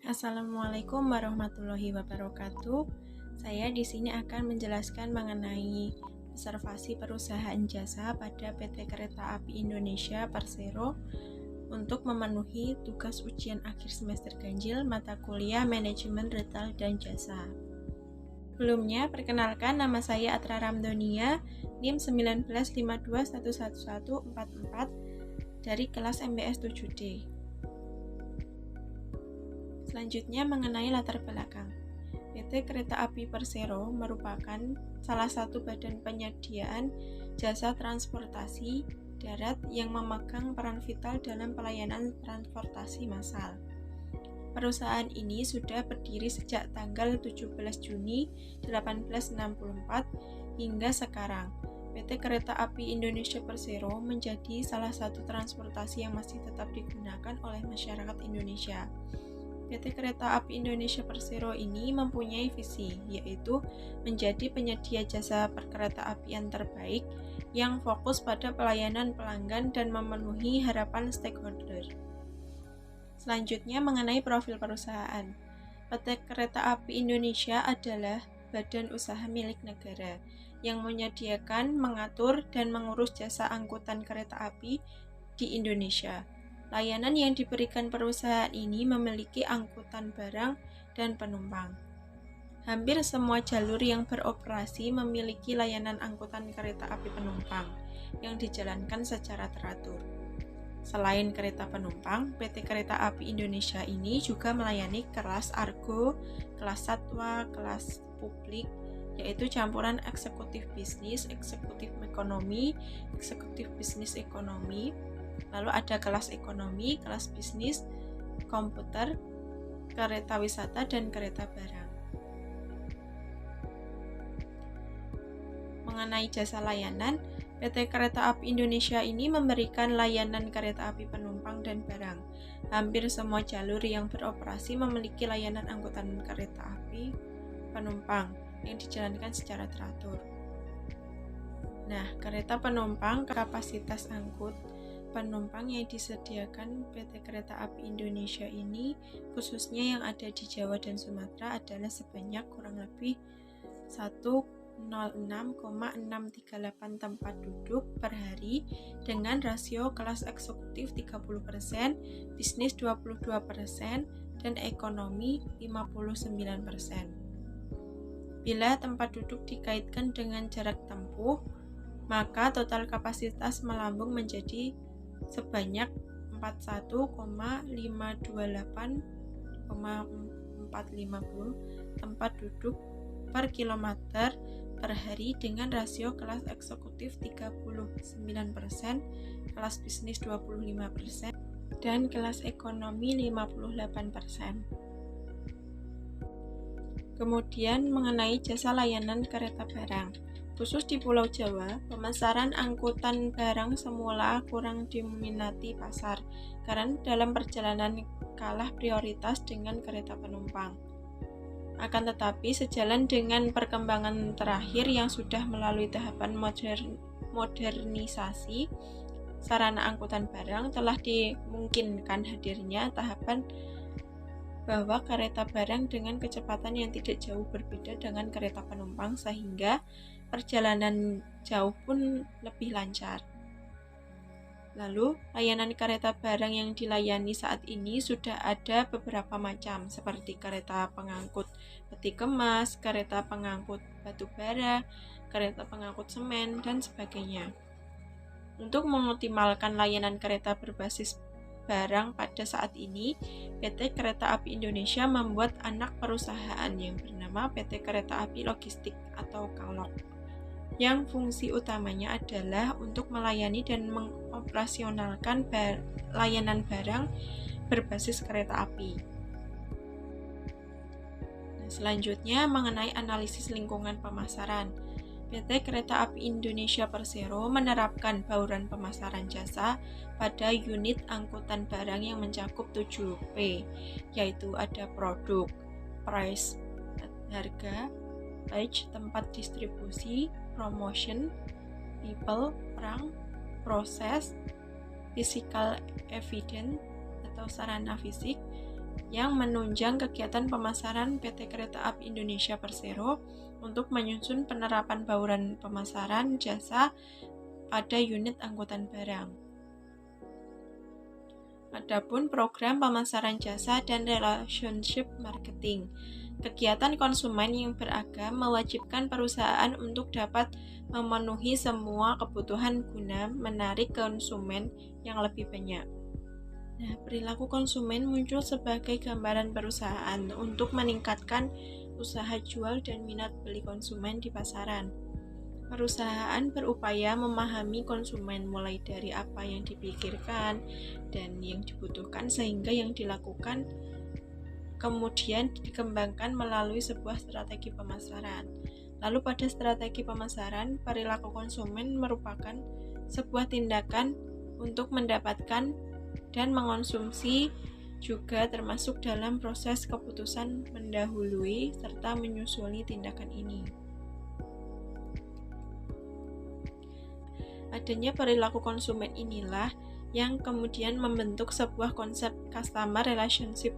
Assalamualaikum warahmatullahi wabarakatuh. Saya di sini akan menjelaskan mengenai observasi perusahaan jasa pada PT Kereta Api Indonesia Persero untuk memenuhi tugas ujian akhir semester ganjil mata kuliah Manajemen Retail dan Jasa. Sebelumnya, perkenalkan nama saya Atra Ramdonia, NIM 1952111144 dari kelas MBS 7D. Selanjutnya mengenai latar belakang. PT Kereta Api Persero merupakan salah satu badan penyediaan jasa transportasi darat yang memegang peran vital dalam pelayanan transportasi massal. Perusahaan ini sudah berdiri sejak tanggal 17 Juni 1864 hingga sekarang. PT Kereta Api Indonesia Persero menjadi salah satu transportasi yang masih tetap digunakan oleh masyarakat Indonesia. PT Kereta Api Indonesia Persero ini mempunyai visi, yaitu menjadi penyedia jasa perkeretaapian terbaik yang fokus pada pelayanan pelanggan dan memenuhi harapan stakeholder. Selanjutnya mengenai profil perusahaan. PT Kereta Api Indonesia adalah badan usaha milik negara yang menyediakan, mengatur, dan mengurus jasa angkutan kereta api di Indonesia. Layanan yang diberikan perusahaan ini memiliki angkutan barang dan penumpang. Hampir semua jalur yang beroperasi memiliki layanan angkutan kereta api penumpang yang dijalankan secara teratur. Selain kereta penumpang, PT Kereta Api Indonesia ini juga melayani kelas Argo, kelas Satwa, kelas Publik, yaitu campuran eksekutif bisnis, eksekutif ekonomi, eksekutif bisnis ekonomi. Lalu ada kelas ekonomi, kelas bisnis, komputer, kereta wisata, dan kereta barang. Mengenai jasa layanan, PT Kereta Api Indonesia ini memberikan layanan kereta api penumpang dan barang. Hampir semua jalur yang beroperasi memiliki layanan angkutan kereta api penumpang yang dijalankan secara teratur. Nah, kereta penumpang kapasitas angkut penumpang yang disediakan PT Kereta Api Indonesia ini, khususnya yang ada di Jawa dan Sumatera, adalah sebanyak kurang lebih 106,638 tempat duduk per hari dengan rasio kelas eksekutif 30%, bisnis 22%, dan ekonomi 59%. Bila tempat duduk dikaitkan dengan jarak tempuh, maka total kapasitas melambung menjadi sebanyak 41,528,450 tempat duduk per kilometer per hari dengan rasio kelas eksekutif 39%, kelas bisnis 25%, dan kelas ekonomi 58%. Kemudian mengenai jasa layanan kereta barang. Khusus di Pulau Jawa, pemasaran angkutan barang semula kurang diminati pasar karena dalam perjalanan kalah prioritas dengan kereta penumpang. Akan tetapi, sejalan dengan perkembangan terakhir yang sudah melalui tahapan modernisasi sarana angkutan barang, telah dimungkinkan hadirnya tahapan bahwa kereta barang dengan kecepatan yang tidak jauh berbeda dengan kereta penumpang sehingga perjalanan jauh pun lebih lancar. Lalu, layanan kereta barang yang dilayani saat ini sudah ada beberapa macam, seperti kereta pengangkut peti kemas, kereta pengangkut batu bara, kereta pengangkut semen, dan sebagainya. Untuk mengoptimalkan layanan kereta berbasis barang pada saat ini, PT Kereta Api Indonesia membuat anak perusahaan yang bernama PT Kereta Api Logistik atau KALOG, yang fungsi utamanya adalah untuk melayani dan mengoperasionalkan layanan barang berbasis kereta api. Nah, selanjutnya mengenai analisis lingkungan pemasaran. PT Kereta Api Indonesia Persero menerapkan bauran pemasaran jasa pada unit angkutan barang yang mencakup 7P, yaitu ada produk, price, harga, page, tempat distribusi, promotion, people, perang, proses, physical evidence atau sarana fisik, yang menunjang kegiatan pemasaran PT Kereta Api Indonesia Persero untuk menyusun penerapan bauran pemasaran jasa pada unit angkutan barang. Adapun program pemasaran jasa dan relationship marketing. Kegiatan konsumen yang beragam mewajibkan perusahaan untuk dapat memenuhi semua kebutuhan guna menarik konsumen yang lebih banyak. Nah, perilaku konsumen muncul sebagai gambaran perusahaan untuk meningkatkan usaha jual dan minat beli konsumen di pasaran. Perusahaan berupaya memahami konsumen mulai dari apa yang dipikirkan dan yang dibutuhkan sehingga yang dilakukan kemudian dikembangkan melalui sebuah strategi pemasaran. Lalu pada strategi pemasaran, perilaku konsumen merupakan sebuah tindakan untuk mendapatkan dan mengonsumsi juga termasuk dalam proses keputusan mendahului serta menyusuli tindakan ini. Adanya perilaku konsumen inilah yang kemudian membentuk sebuah konsep customer relationship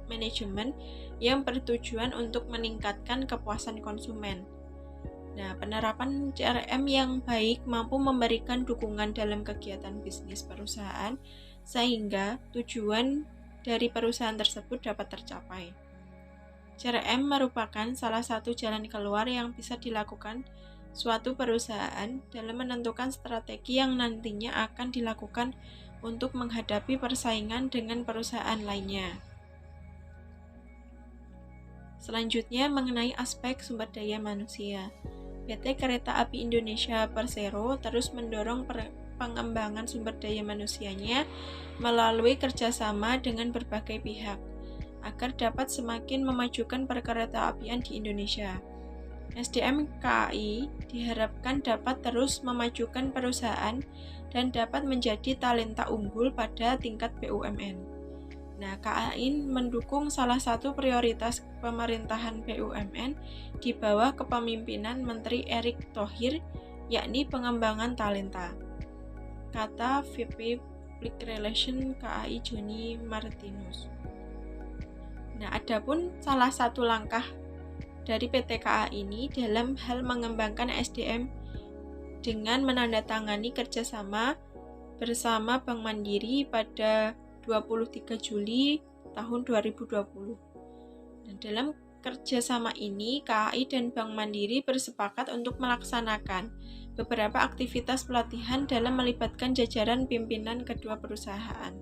management yang bertujuan untuk meningkatkan kepuasan konsumen. Nah, penerapan CRM yang baik mampu memberikan dukungan dalam kegiatan bisnis perusahaan sehingga tujuan dari perusahaan tersebut dapat tercapai. CRM merupakan salah satu jalan keluar yang bisa dilakukan suatu perusahaan dalam menentukan strategi yang nantinya akan dilakukan untuk menghadapi persaingan dengan perusahaan lainnya. Selanjutnya mengenai aspek sumber daya manusia. PT Kereta Api Indonesia Persero terus mendorong pengembangan sumber daya manusianya melalui kerjasama dengan berbagai pihak agar dapat semakin memajukan perkeretaapian di Indonesia. SDM KAI diharapkan dapat terus memajukan perusahaan dan dapat menjadi talenta unggul pada tingkat BUMN. Nah, KAI mendukung salah satu prioritas pemerintahan BUMN di bawah kepemimpinan Menteri Erick Thohir, yakni pengembangan talenta. Kata VP Public Relation KAI Joni Martinus. Nah, adapun salah satu langkah dari PT KAI ini dalam hal mengembangkan SDM dengan menandatangani kerjasama bersama Bank Mandiri pada 23 Juli tahun 2020. Dan dalam kerjasama ini, KAI dan Bank Mandiri bersepakat untuk melaksanakan beberapa aktivitas pelatihan dalam melibatkan jajaran pimpinan kedua perusahaan.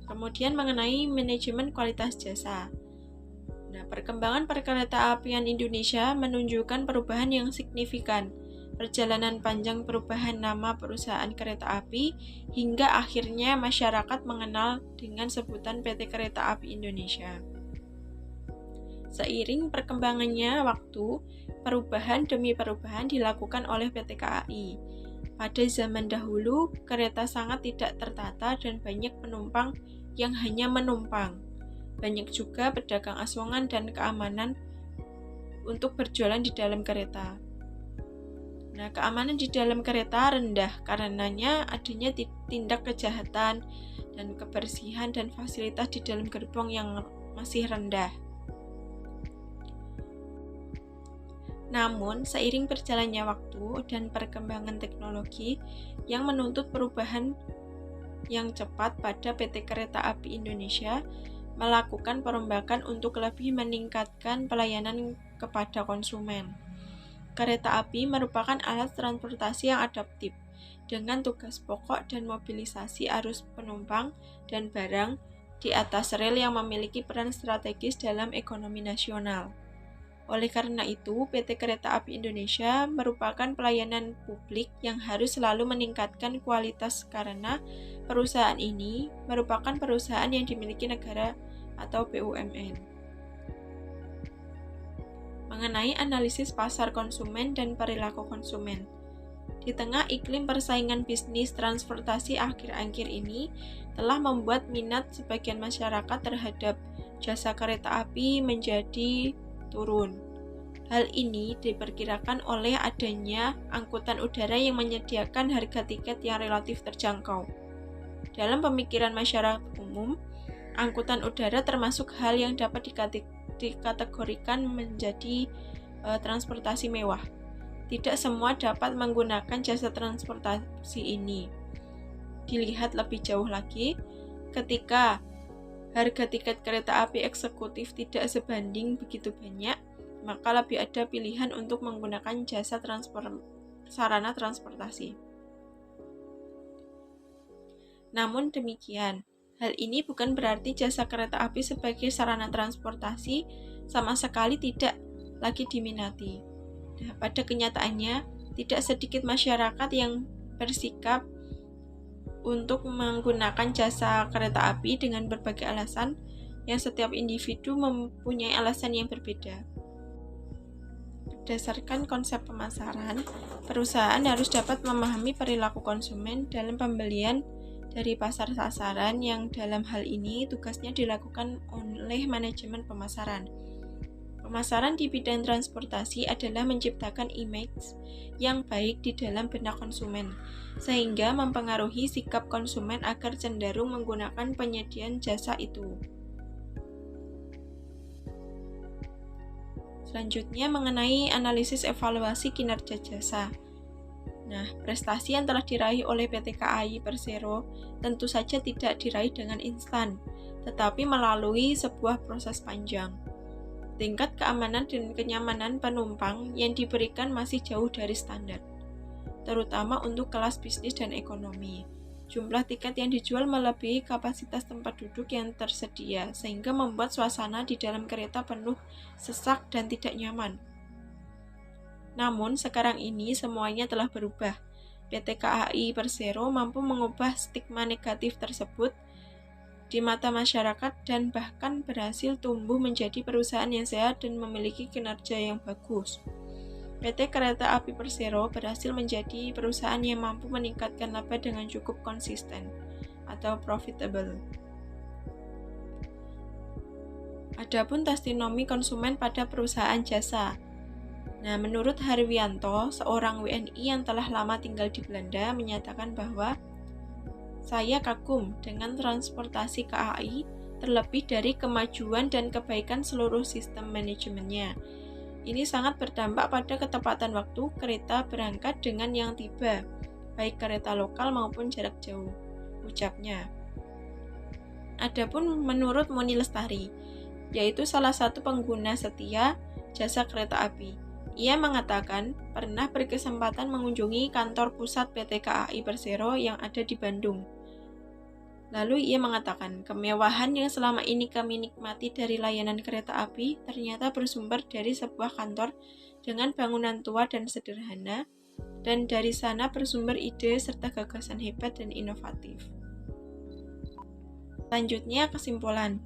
Kemudian mengenai manajemen kualitas jasa. Nah, perkembangan perkeretaapian Indonesia menunjukkan perubahan yang signifikan. Perjalanan panjang perubahan nama perusahaan kereta api hingga akhirnya masyarakat mengenal dengan sebutan PT Kereta Api Indonesia. Seiring perkembangannya waktu, perubahan demi perubahan dilakukan oleh PT KAI. Pada zaman dahulu, kereta sangat tidak tertata dan banyak penumpang yang hanya menumpang. Banyak juga pedagang asongan dan keamanan untuk berjualan di dalam kereta. Nah, keamanan di dalam kereta rendah karenanya adanya tindak kejahatan dan kebersihan dan fasilitas di dalam gerbong yang masih rendah. Namun, seiring berjalannya waktu dan perkembangan teknologi yang menuntut perubahan yang cepat pada PT Kereta Api Indonesia melakukan perombakan untuk lebih meningkatkan pelayanan kepada konsumen. Kereta api merupakan alat transportasi yang adaptif, dengan tugas pokok dan mobilisasi arus penumpang dan barang di atas rel yang memiliki peran strategis dalam ekonomi nasional. Oleh karena itu, PT Kereta Api Indonesia merupakan pelayanan publik yang harus selalu meningkatkan kualitas karena perusahaan ini merupakan perusahaan yang dimiliki negara atau BUMN. Mengenai analisis pasar konsumen dan perilaku konsumen. Di tengah iklim persaingan bisnis transportasi akhir-akhir ini telah membuat minat sebagian masyarakat terhadap jasa kereta api menjadi turun. Hal ini diperkirakan oleh adanya angkutan udara yang menyediakan harga tiket yang relatif terjangkau. Dalam pemikiran masyarakat umum, angkutan udara termasuk hal yang dapat dikategorikan menjadi transportasi mewah. Tidak semua dapat menggunakan jasa transportasi ini. Dilihat lebih jauh lagi, ketika harga tiket kereta api eksekutif tidak sebanding begitu banyak, maka lebih ada pilihan untuk menggunakan jasa sarana transportasi. Namun demikian, hal ini bukan berarti jasa kereta api sebagai sarana transportasi sama sekali tidak lagi diminati. Nah, pada kenyataannya, tidak sedikit masyarakat yang bersikap untuk menggunakan jasa kereta api dengan berbagai alasan yang setiap individu mempunyai alasan yang berbeda. Berdasarkan konsep pemasaran, perusahaan harus dapat memahami perilaku konsumen dalam pembelian dari pasar sasaran yang dalam hal ini tugasnya dilakukan oleh manajemen pemasaran. Pemasaran di bidang transportasi adalah menciptakan image yang baik di dalam benak konsumen, sehingga mempengaruhi sikap konsumen agar cenderung menggunakan penyediaan jasa itu. Selanjutnya mengenai analisis evaluasi kinerja jasa. Nah, prestasi yang telah diraih oleh PT KAI Persero tentu saja tidak diraih dengan instan, tetapi melalui sebuah proses panjang. Tingkat keamanan dan kenyamanan penumpang yang diberikan masih jauh dari standar, terutama untuk kelas bisnis dan ekonomi. Jumlah tiket yang dijual melebihi kapasitas tempat duduk yang tersedia, sehingga membuat suasana di dalam kereta penuh sesak dan tidak nyaman. Namun, sekarang ini semuanya telah berubah. PT KAI Persero mampu mengubah stigma negatif tersebut di mata masyarakat dan bahkan berhasil tumbuh menjadi perusahaan yang sehat dan memiliki kinerja yang bagus. PT Kereta Api Persero berhasil menjadi perusahaan yang mampu meningkatkan laba dengan cukup konsisten atau profitable. Adapun tasinomi konsumen pada perusahaan jasa. Nah, menurut Harwianto, seorang WNI yang telah lama tinggal di Belanda, menyatakan bahwa saya kagum dengan transportasi KAI, terlebih dari kemajuan dan kebaikan seluruh sistem manajemennya. Ini sangat berdampak pada ketepatan waktu kereta berangkat dengan yang tiba, baik kereta lokal maupun jarak jauh, ucapnya. Adapun menurut Moni Lestari, yaitu salah satu pengguna setia jasa kereta api, ia mengatakan pernah berkesempatan mengunjungi kantor pusat PT KAI Persero yang ada di Bandung. Lalu ia mengatakan, kemewahan yang selama ini kami nikmati dari layanan kereta api ternyata bersumber dari sebuah kantor dengan bangunan tua dan sederhana, dan dari sana bersumber ide serta gagasan hebat dan inovatif. Selanjutnya kesimpulan,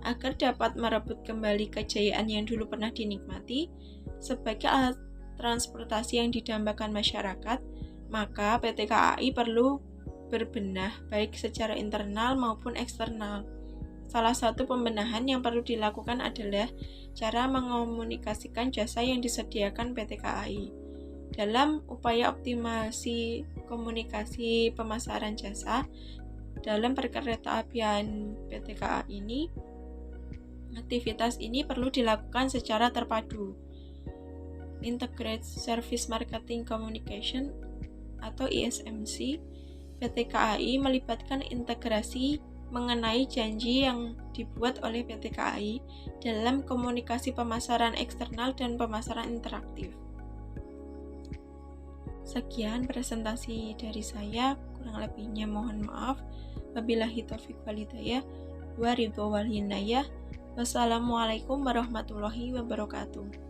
agar dapat merebut kembali kejayaan yang dulu pernah dinikmati, sebagai alat transportasi yang didambakan masyarakat, maka PT KAI perlu berbenah baik secara internal maupun eksternal. Salah satu pembenahan yang perlu dilakukan adalah cara mengomunikasikan jasa yang disediakan PT KAI. Dalam upaya optimasi komunikasi pemasaran jasa dalam perkeretaapian PT KAI ini, aktivitas ini perlu dilakukan secara terpadu. Integrated Service Marketing Communication atau ISMC, PT KAI melibatkan integrasi mengenai janji yang dibuat oleh PT KAI dalam komunikasi pemasaran eksternal dan pemasaran interaktif. Sekian presentasi dari saya, kurang lebihnya mohon maaf. Wabillahi taufiq wal hidayah, wa ridho wal hinayah. Wassalamualaikum warahmatullahi wabarakatuh.